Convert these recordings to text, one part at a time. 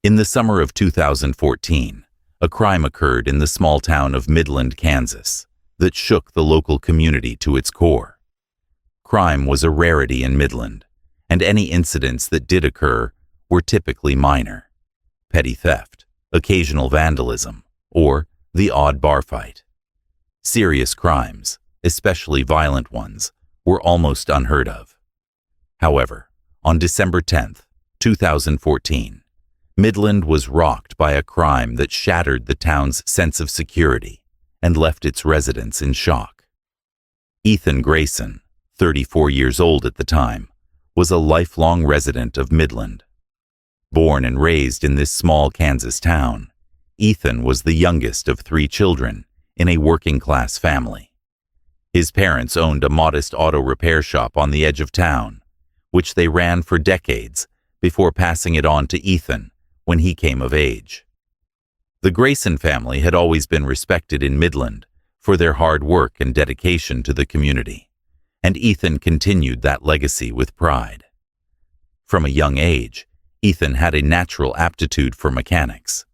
In the summer of 2014, a crime occurred in the small town of Midland, Kansas, that shook the local community to its core. Crime was a rarity in Midland, and any incidents that did occur were typically minor: petty theft, occasional vandalism, or the odd bar fight. Serious crimes, especially violent ones, were almost unheard of. However, on December 10, 2014, Midland was rocked by a crime that shattered the town's sense of security and left its residents in shock. Ethan Grayson, 34 years old at the time, was a lifelong resident of Midland. Born and raised in this small Kansas town, Ethan was the youngest of 3 children in a working-class family. His parents owned a modest auto repair shop on the edge of town, which they ran for decades before passing it on to Ethan when he came of age. The Grayson family had always been respected in Midland for their hard work and dedication to the community, and Ethan continued that legacy with pride. From a young age, Ethan had a natural aptitude for mechanics.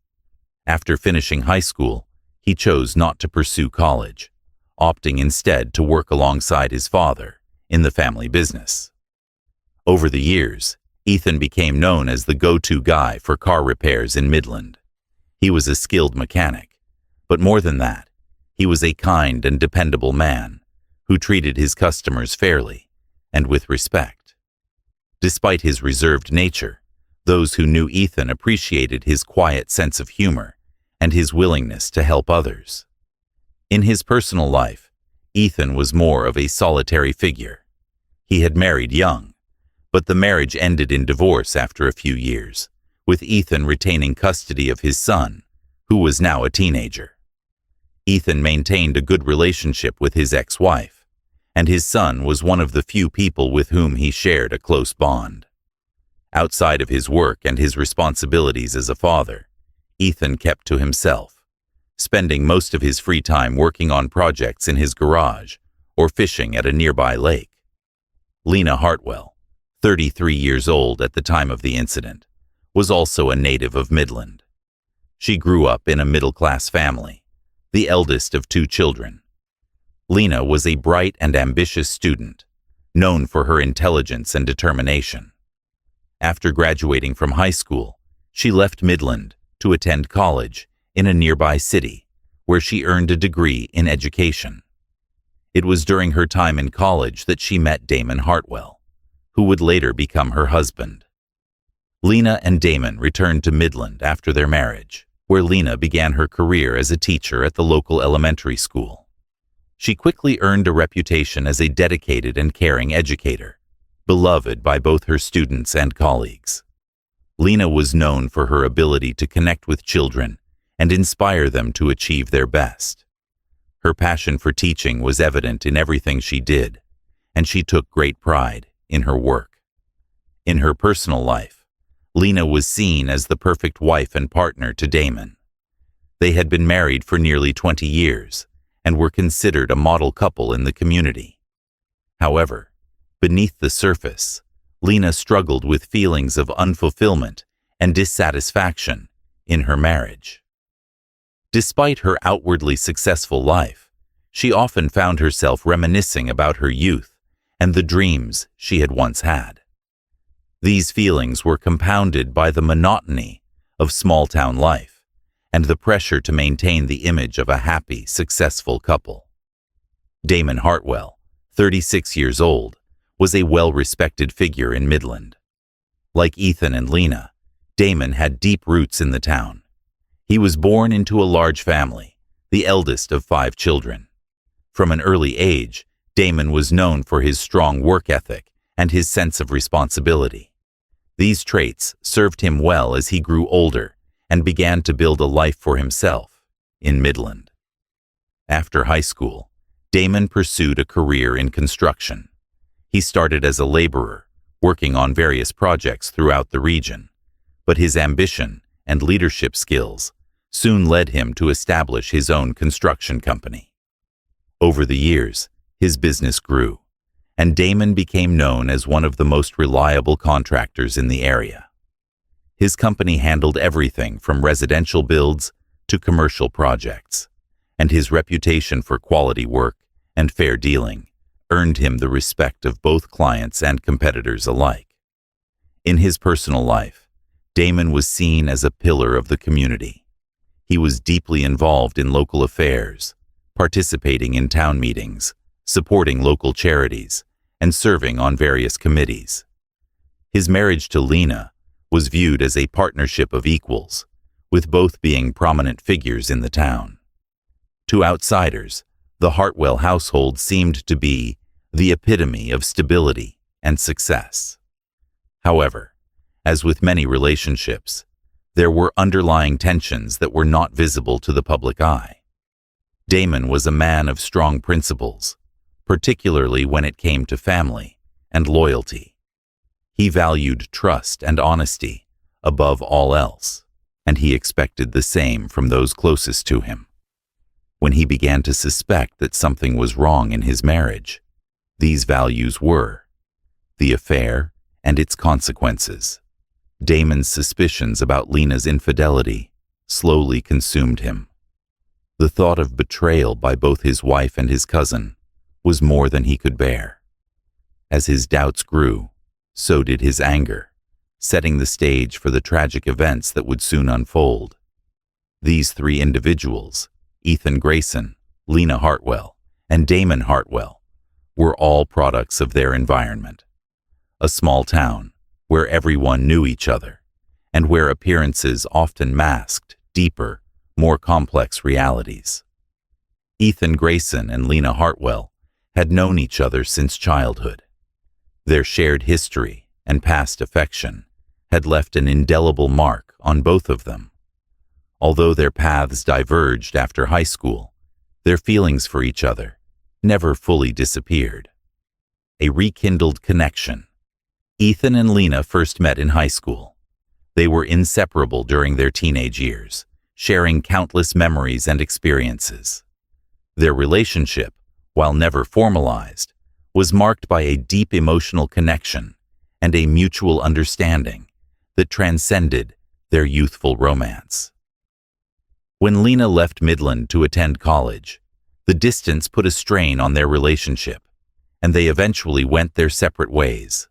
After finishing high school, he chose not to pursue college, opting instead to work alongside his father in the family business. Over the years, Ethan became known as the go-to guy for car repairs in Midland. He was a skilled mechanic, but more than that, he was a kind and dependable man who treated his customers fairly and with respect. Despite his reserved nature, those who knew Ethan appreciated his quiet sense of humor and his willingness to help others. In his personal life, Ethan was more of a solitary figure. He had married young, but the marriage ended in divorce after a few years, with Ethan retaining custody of his son, who was now a teenager. Ethan maintained a good relationship with his ex-wife, and his son was one of the few people with whom he shared a close bond. Outside of his work and his responsibilities as a father, Ethan kept to himself, spending most of his free time working on projects in his garage or fishing at a nearby lake. Lena Hartwell, 33 years old at the time of the incident, was also a native of Midland. She grew up in a middle-class family, the eldest of 2 children. Lena was a bright and ambitious student, known for her intelligence and determination. After graduating from high school, she left Midland to attend college in a nearby city, where she earned a degree in education. It was during her time in college that she met Damon Hartwell, who would later become her husband. Lena and Damon returned to Midland after their marriage, where Lena began her career as a teacher at the local elementary school. She quickly earned a reputation as a dedicated and caring educator, beloved by both her students and colleagues. Lena was known for her ability to connect with children and inspire them to achieve their best. Her passion for teaching was evident in everything she did, and she took great pride in her work. In her personal life, Lena was seen as the perfect wife and partner to Damon. They had been married for nearly 20 years and were considered a model couple in the community. However, beneath the surface, Lena struggled with feelings of unfulfillment and dissatisfaction in her marriage. Despite her outwardly successful life, she often found herself reminiscing about her youth and the dreams she had once had. These feelings were compounded by the monotony of small-town life and the pressure to maintain the image of a happy, successful couple. Damon Hartwell, 36 years old, was a well-respected figure in Midland. Like Ethan and Lena, Damon had deep roots in the town. He was born into a large family, the eldest of 5 children. From an early age, Damon was known for his strong work ethic and his sense of responsibility. These traits served him well as he grew older and began to build a life for himself in Midland. After high school, Damon pursued a career in construction. He started as a laborer, working on various projects throughout the region, but his ambition and leadership skills soon led him to establish his own construction company. Over the years, his business grew, and Damon became known as one of the most reliable contractors in the area. His company handled everything from residential builds to commercial projects, and his reputation for quality work and fair dealing earned him the respect of both clients and competitors alike. In his personal life, Damon was seen as a pillar of the community. He was deeply involved in local affairs, participating in town meetings, supporting local charities, and serving on various committees. His marriage to Lena was viewed as a partnership of equals, with both being prominent figures in the town. To outsiders, the Hartwell household seemed to be the epitome of stability and success. However, as with many relationships, there were underlying tensions that were not visible to the public eye. Damon was a man of strong principles, particularly when it came to family and loyalty. He valued trust and honesty above all else, and he expected the same from those closest to him. When he began to suspect that something was wrong in his marriage, these values were the affair and its consequences. Damon's suspicions about Lena's infidelity slowly consumed him. The thought of betrayal by both his wife and his cousin was more than he could bear. As his doubts grew, so did his anger, setting the stage for the tragic events that would soon unfold. These three individuals, Ethan Grayson, Lena Hartwell, and Damon Hartwell, were all products of their environment. A small town where everyone knew each other, and where appearances often masked deeper, more complex realities. Ethan Grayson and Lena Hartwell had known each other since childhood. Their shared history and past affection had left an indelible mark on both of them. Although their paths diverged after high school, their feelings for each other never fully disappeared. A rekindled connection. Ethan and Lena first met in high school. They were inseparable during their teenage years, sharing countless memories and experiences. Their relationship, while never formalized, was marked by a deep emotional connection and a mutual understanding that transcended their youthful romance. When Lena left Midland to attend college, the distance put a strain on their relationship, and they eventually went their separate ways.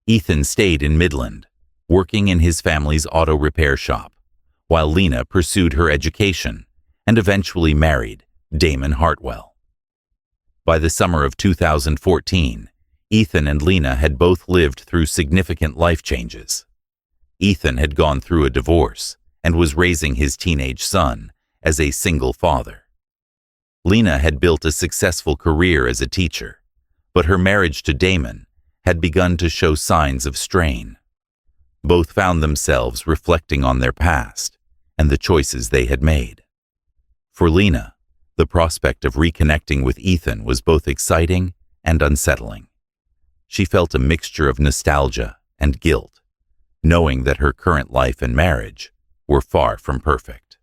Ethan stayed in Midland, working in his family's auto repair shop, while Lena pursued her education and eventually married Damon Hartwell. By the summer of 2014, Ethan and Lena had both lived through significant life changes. Ethan had gone through a divorce and was raising his teenage son as a single father. Lena had built a successful career as a teacher, but her marriage to Damon had begun to show signs of strain. Both found themselves reflecting on their past and the choices they had made. For Lena, the prospect of reconnecting with Ethan was both exciting and unsettling. She felt a mixture of nostalgia and guilt, knowing that her current life and marriage were far from perfect.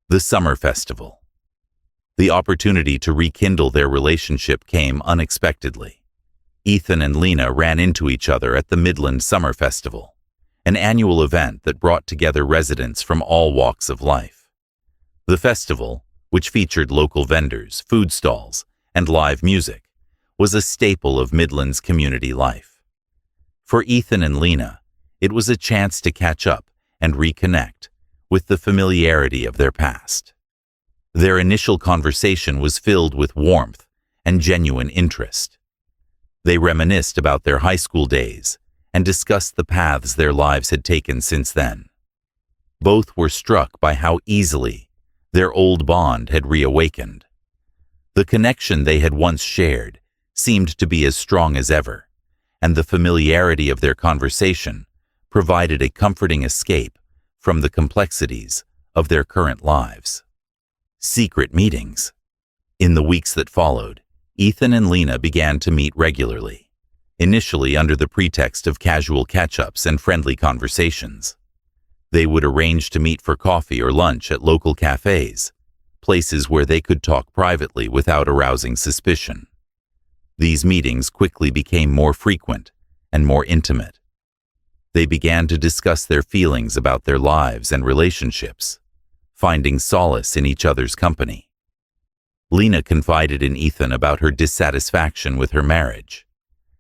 The Summer Festival. The opportunity to rekindle their relationship came unexpectedly. Ethan and Lena ran into each other at the Midland Summer Festival, an annual event that brought together residents from all walks of life. The festival, which featured local vendors, food stalls, and live music, was a staple of Midland's community life. For Ethan and Lena, it was a chance to catch up and reconnect with the familiarity of their past. Their initial conversation was filled with warmth and genuine interest. They reminisced about their high school days and discussed the paths their lives had taken since then. Both were struck by how easily their old bond had reawakened. The connection they had once shared seemed to be as strong as ever, and the familiarity of their conversation provided a comforting escape from the complexities of their current lives. Secret meetings. In the weeks that followed, Ethan and Lena began to meet regularly, initially under the pretext of casual catch-ups and friendly conversations. They would arrange to meet for coffee or lunch at local cafes, places where they could talk privately without arousing suspicion. These meetings quickly became more frequent and more intimate. They began to discuss their feelings about their lives and relationships, finding solace in each other's company. Lena confided in Ethan about her dissatisfaction with her marriage.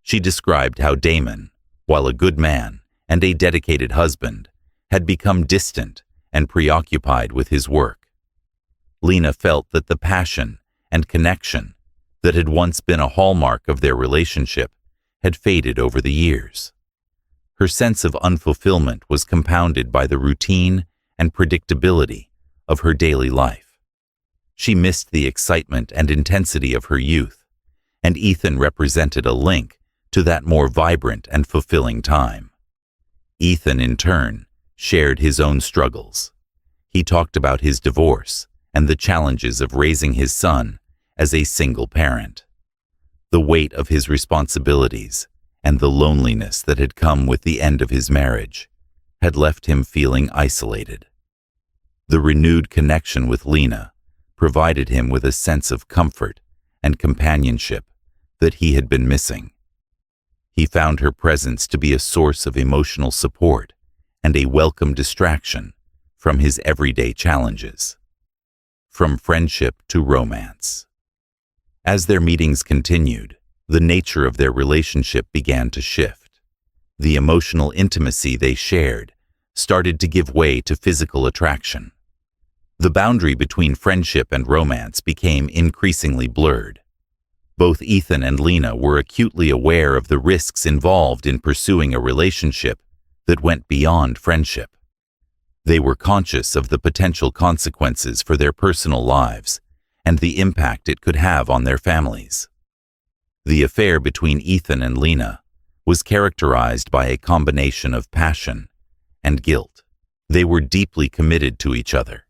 She described how Damon, while a good man and a dedicated husband, had become distant and preoccupied with his work. Lena felt that the passion and connection that had once been a hallmark of their relationship had faded over the years. Her sense of unfulfillment was compounded by the routine and predictability of her daily life. She missed the excitement and intensity of her youth, and Ethan represented a link to that more vibrant and fulfilling time. Ethan, in turn, shared his own struggles. He talked about his divorce and the challenges of raising his son as a single parent. The weight of his responsibilities and the loneliness that had come with the end of his marriage had left him feeling isolated. The renewed connection with Lena provided him with a sense of comfort and companionship that he had been missing. He found her presence to be a source of emotional support and a welcome distraction from his everyday challenges. From friendship to romance. As their meetings continued, the nature of their relationship began to shift. The emotional intimacy they shared started to give way to physical attraction. The boundary between friendship and romance became increasingly blurred. Both Ethan and Lena were acutely aware of the risks involved in pursuing a relationship that went beyond friendship. They were conscious of the potential consequences for their personal lives and the impact it could have on their families. The affair between Ethan and Lena was characterized by a combination of passion and guilt. They were deeply committed to each other,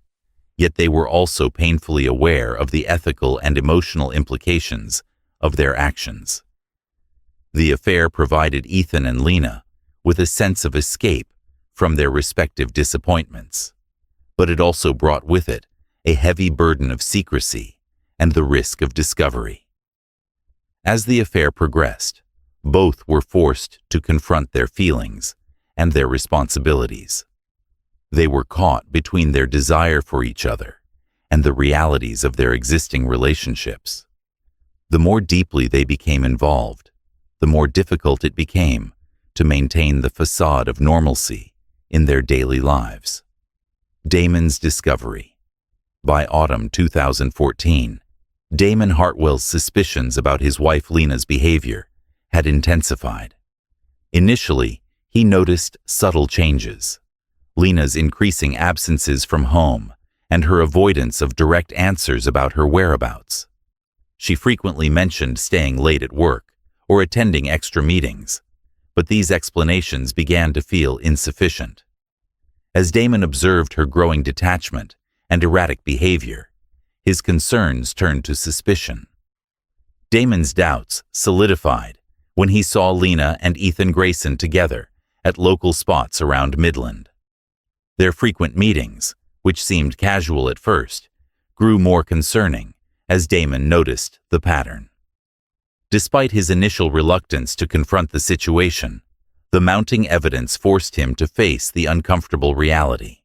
yet they were also painfully aware of the ethical and emotional implications of their actions. The affair provided Ethan and Lena with a sense of escape from their respective disappointments, but it also brought with it a heavy burden of secrecy and the risk of discovery. As the affair progressed, both were forced to confront their feelings and their responsibilities. They were caught between their desire for each other and the realities of their existing relationships. The more deeply they became involved, the more difficult it became to maintain the facade of normalcy in their daily lives. Damon's discovery. By autumn 2014, Damon Hartwell's suspicions about his wife Lena's behavior had intensified. Initially, he noticed subtle changes. Lena's increasing absences from home and her avoidance of direct answers about her whereabouts. She frequently mentioned staying late at work or attending extra meetings, but these explanations began to feel insufficient. As Damon observed her growing detachment and erratic behavior, his concerns turned to suspicion. Damon's doubts solidified when he saw Lena and Ethan Grayson together at local spots around Midland. Their frequent meetings, which seemed casual at first, grew more concerning as Damon noticed the pattern. Despite his initial reluctance to confront the situation, the mounting evidence forced him to face the uncomfortable reality.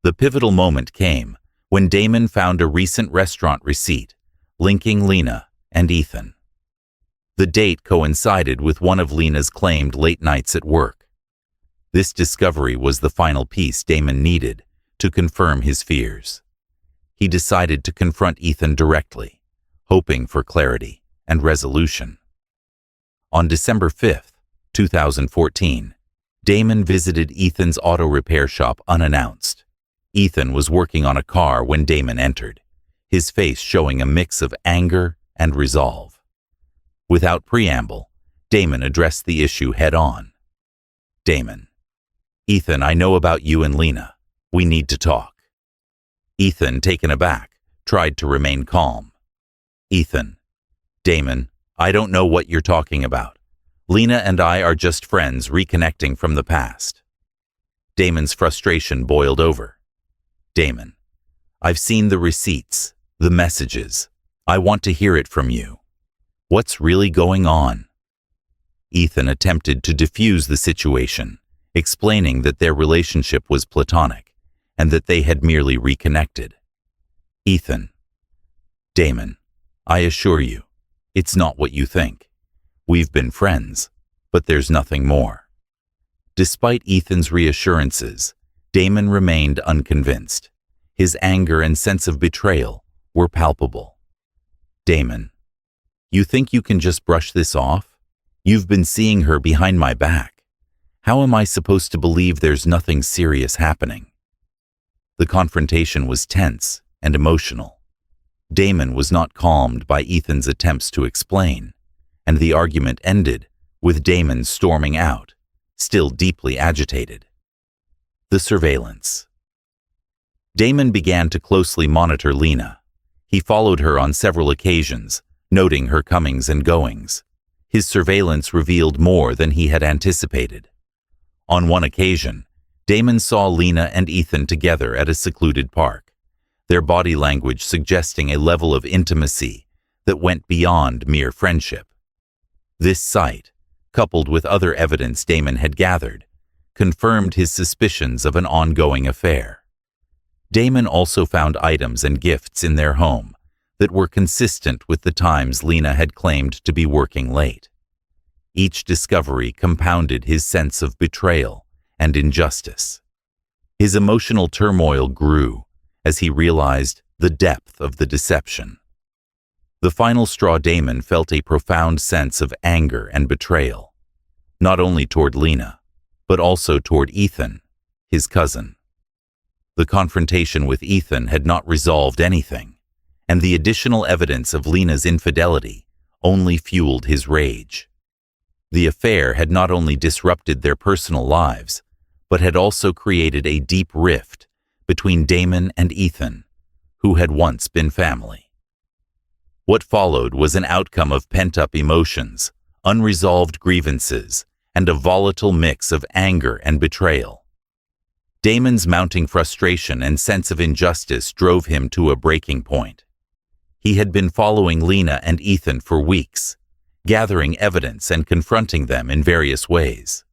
The pivotal moment came when Damon found a recent restaurant receipt linking Lena and Ethan. The date coincided with one of Lena's claimed late nights at work. This discovery was the final piece Damon needed to confirm his fears. He decided to confront Ethan directly, hoping for clarity and resolution. On December 5th, 2014, Damon visited Ethan's auto repair shop unannounced. Ethan was working on a car when Damon entered, his face showing a mix of anger and resolve. Without preamble, Damon addressed the issue head-on. Damon: Ethan, I know about you and Lena. We need to talk. Ethan, taken aback, tried to remain calm. Ethan: Damon, I don't know what you're talking about. Lena and I are just friends reconnecting from the past. Damon's frustration boiled over. Damon: I've seen the receipts, the messages. I want to hear it from you. What's really going on? Ethan attempted to defuse the situation, explaining that their relationship was platonic and that they had merely reconnected. Ethan: Damon, I assure you, it's not what you think. We've been friends, but there's nothing more. Despite Ethan's reassurances, Damon remained unconvinced. His anger and sense of betrayal were palpable. Damon: You think you can just brush this off? You've been seeing her behind my back. How am I supposed to believe there's nothing serious happening? The confrontation was tense and emotional. Damon was not calmed by Ethan's attempts to explain, and the argument ended with Damon storming out, still deeply agitated. The surveillance. Damon began to closely monitor Lena. He followed her on several occasions, noting her comings and goings. His surveillance revealed more than he had anticipated. On one occasion, Damon saw Lena and Ethan together at a secluded park, their body language suggesting a level of intimacy that went beyond mere friendship. This sight, coupled with other evidence Damon had gathered, confirmed his suspicions of an ongoing affair. Damon also found items and gifts in their home that were consistent with the times Lena had claimed to be working late. Each discovery compounded his sense of betrayal and injustice. His emotional turmoil grew as he realized the depth of the deception. The final straw: Damon felt a profound sense of anger and betrayal, not only toward Lena, but also toward Ethan, his cousin. The confrontation with Ethan had not resolved anything, and the additional evidence of Lena's infidelity only fueled his rage. The affair had not only disrupted their personal lives, but had also created a deep rift between Damon and Ethan, who had once been family. What followed was an outcome of pent-up emotions, unresolved grievances, and a volatile mix of anger and betrayal. Damon's mounting frustration and sense of injustice drove him to a breaking point. He had been following Lena and Ethan for weeks, gathering evidence and confronting them in various ways.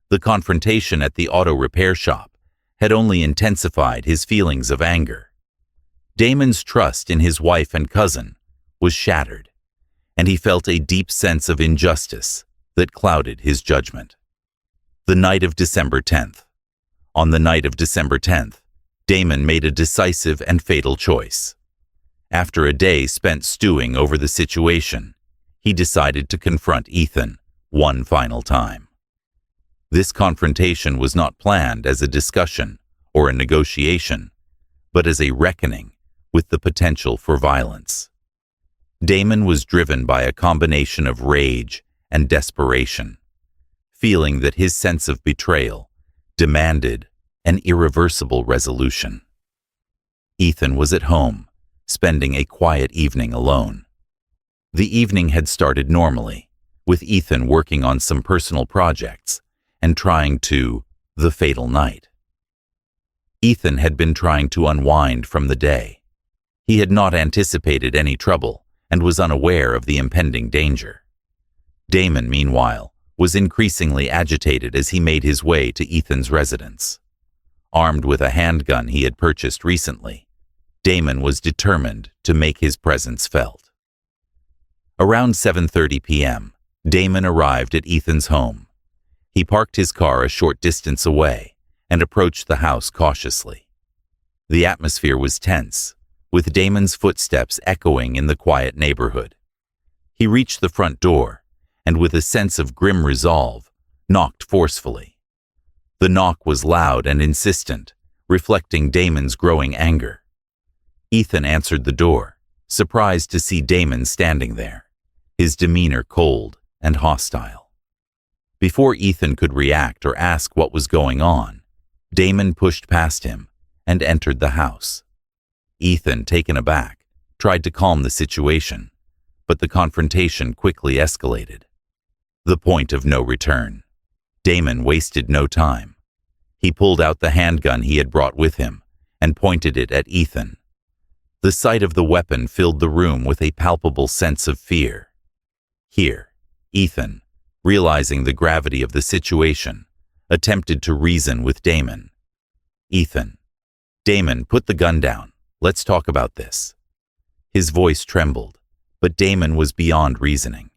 The confrontation at the auto repair shop had only intensified his feelings of anger. Damon's trust in his wife and cousin was shattered, and he felt a deep sense of injustice that clouded his judgment. The night of December 10th. On the night of December 10th, Damon made a decisive and fatal choice. After a day spent stewing over the situation, he decided to confront Ethan one final time. This confrontation was not planned as a discussion or a negotiation, but as a reckoning with the potential for violence. Damon was driven by a combination of rage and desperation, feeling that his sense of betrayal demanded an irreversible resolution. Ethan was at home, spending a quiet evening alone. The evening had started normally, with Ethan working on some personal projects and trying to the fatal night. Ethan had been trying to unwind from the day. He had not anticipated any trouble and was unaware of the impending danger. Damon, meanwhile, was increasingly agitated as he made his way to Ethan's residence. Armed with a handgun he had purchased recently, Damon was determined to make his presence felt. Around 7:30 p.m., Damon arrived at Ethan's home. He parked his car a short distance away and approached the house cautiously. The atmosphere was tense, with Damon's footsteps echoing in the quiet neighborhood. He reached the front door and, with a sense of grim resolve, knocked forcefully. The knock was loud and insistent, reflecting Damon's growing anger. Ethan answered the door, surprised to see Damon standing there, his demeanor cold and hostile. Before Ethan could react or ask what was going on, Damon pushed past him and entered the house. Ethan, taken aback, tried to calm the situation, but the confrontation quickly escalated. The point of no return. Damon wasted no time. He pulled out the handgun he had brought with him and pointed it at Ethan. The sight of the weapon filled the room with a palpable sense of fear. Here, Ethan, realizing the gravity of the situation, attempted to reason with Damon. "Ethan." "Damon, put the gun down. Let's talk about this." His voice trembled, but Damon was beyond reasoning.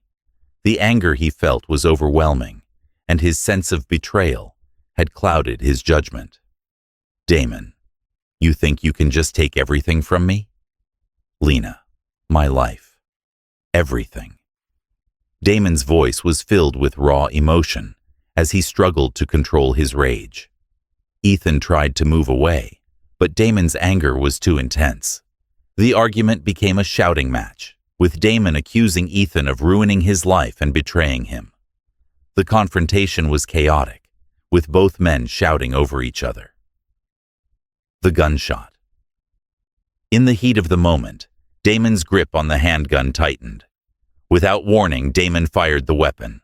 The anger he felt was overwhelming, and his sense of betrayal had clouded his judgment. "Damon, you think you can just take everything from me?" "Lena, my life, everything." Damon's voice was filled with raw emotion as he struggled to control his rage. Ethan tried to move away, but Damon's anger was too intense. The argument became a shouting match, with Damon accusing Ethan of ruining his life and betraying him. The confrontation was chaotic, with both men shouting over each other. The gunshot. In the heat of the moment, Damon's grip on the handgun tightened. Without warning, Damon fired the weapon.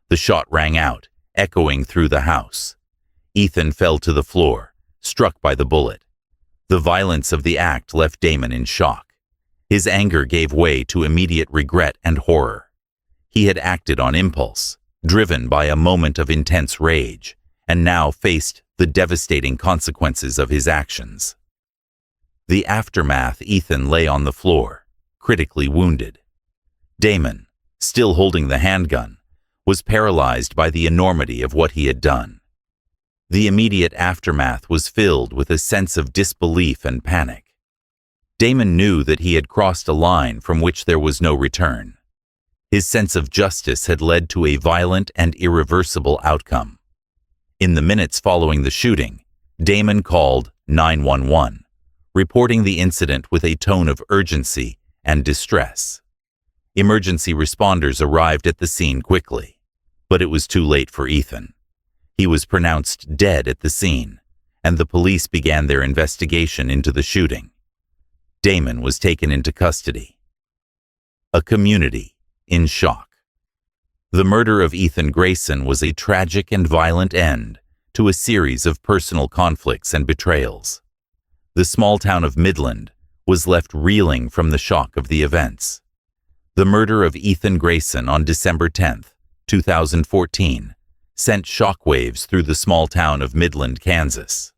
The shot rang out, echoing through the house. Ethan fell to the floor, struck by the bullet. The violence of the act left Damon in shock. His anger gave way to immediate regret and horror. He had acted on impulse, driven by a moment of intense rage, and now faced the devastating consequences of his actions. The aftermath: Ethan lay on the floor, critically wounded. Damon, still holding the handgun, was paralyzed by the enormity of what he had done. The immediate aftermath was filled with a sense of disbelief and panic. Damon knew that he had crossed a line from which there was no return. His sense of justice had led to a violent and irreversible outcome. In the minutes following the shooting, Damon called 911, reporting the incident with a tone of urgency and distress. Emergency responders arrived at the scene quickly, but it was too late for Ethan. He was pronounced dead at the scene, and the police began their investigation into the shooting. Damon was taken into custody. A community in shock. The murder of Ethan Grayson was a tragic and violent end to a series of personal conflicts and betrayals. The small town of Midland was left reeling from the shock of the events. The murder of Ethan Grayson on December 10, 2014, sent shockwaves through the small town of Midland, Kansas.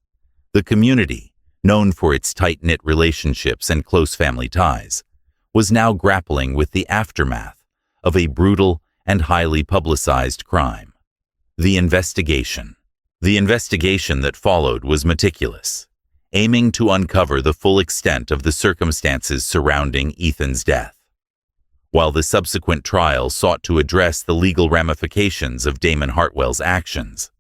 The community, known for its tight-knit relationships and close family ties, was now grappling with the aftermath of a brutal and highly publicized crime. The investigation. The investigation that followed was meticulous, aiming to uncover the full extent of the circumstances surrounding Ethan's death. While the subsequent trial sought to address the legal ramifications of Damon Hartwell's actions,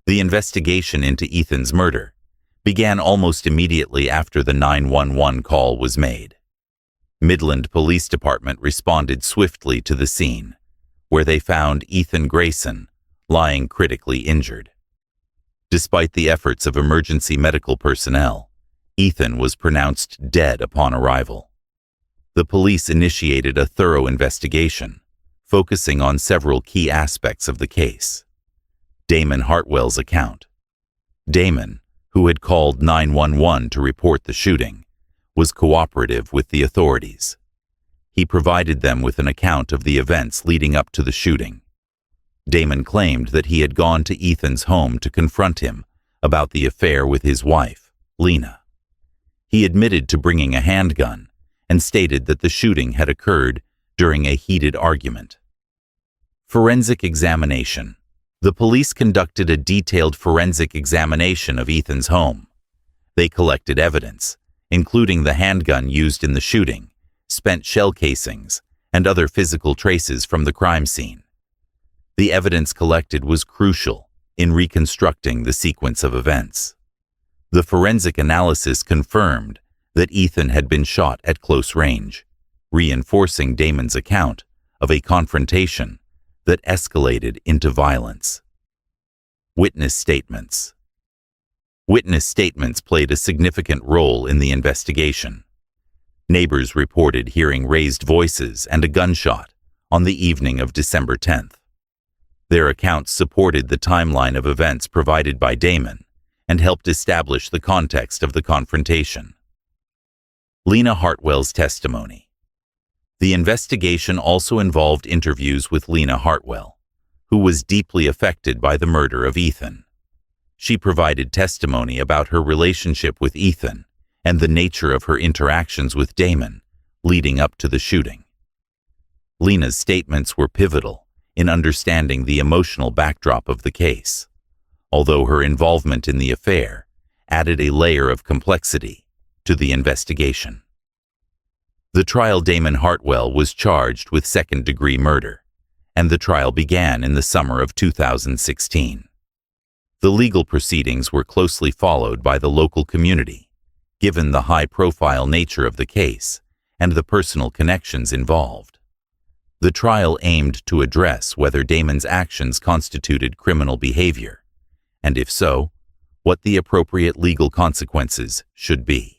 the investigation into Ethan's murder began almost immediately after the 911 call was made. Midland Police Department responded swiftly to the scene, where they found Ethan Grayson lying critically injured. Despite the efforts of emergency medical personnel, Ethan was pronounced dead upon arrival. The police initiated a thorough investigation, focusing on several key aspects of the case. Damon Hartwell's account. Damon, who had called 911 to report the shooting, was cooperative with the authorities. He provided them with an account of the events leading up to the shooting. Damon claimed that he had gone to Ethan's home to confront him about the affair with his wife, Lena. He admitted to bringing a handgun and stated that the shooting had occurred during a heated argument. Forensic examination. The police conducted a detailed forensic examination of Ethan's home. They collected evidence, including the handgun used in the shooting, spent shell casings, and other physical traces from the crime scene. The evidence collected was crucial in reconstructing the sequence of events. The forensic analysis confirmed that Ethan had been shot at close range, reinforcing Damon's account of a confrontation that escalated into violence. Witness statements. Witness statements played a significant role in the investigation. Neighbors reported hearing raised voices and a gunshot on the evening of December 10th. Their accounts supported the timeline of events provided by Damon and helped establish the context of the confrontation. Lena Hartwell's testimony. The investigation also involved interviews with Lena Hartwell, who was deeply affected by the murder of Ethan. She provided testimony about her relationship with Ethan and the nature of her interactions with Damon leading up to the shooting. Lena's statements were pivotal in understanding the emotional backdrop of the case, although her involvement in the affair added a layer of complexity to the investigation. The trial Damon Hartwell was charged with second-degree murder, and the trial began in the summer of 2016. The legal proceedings were closely followed by the local community, given the high-profile nature of the case and the personal connections involved. The trial aimed to address whether Damon's actions constituted criminal behavior, and if so, what the appropriate legal consequences should be.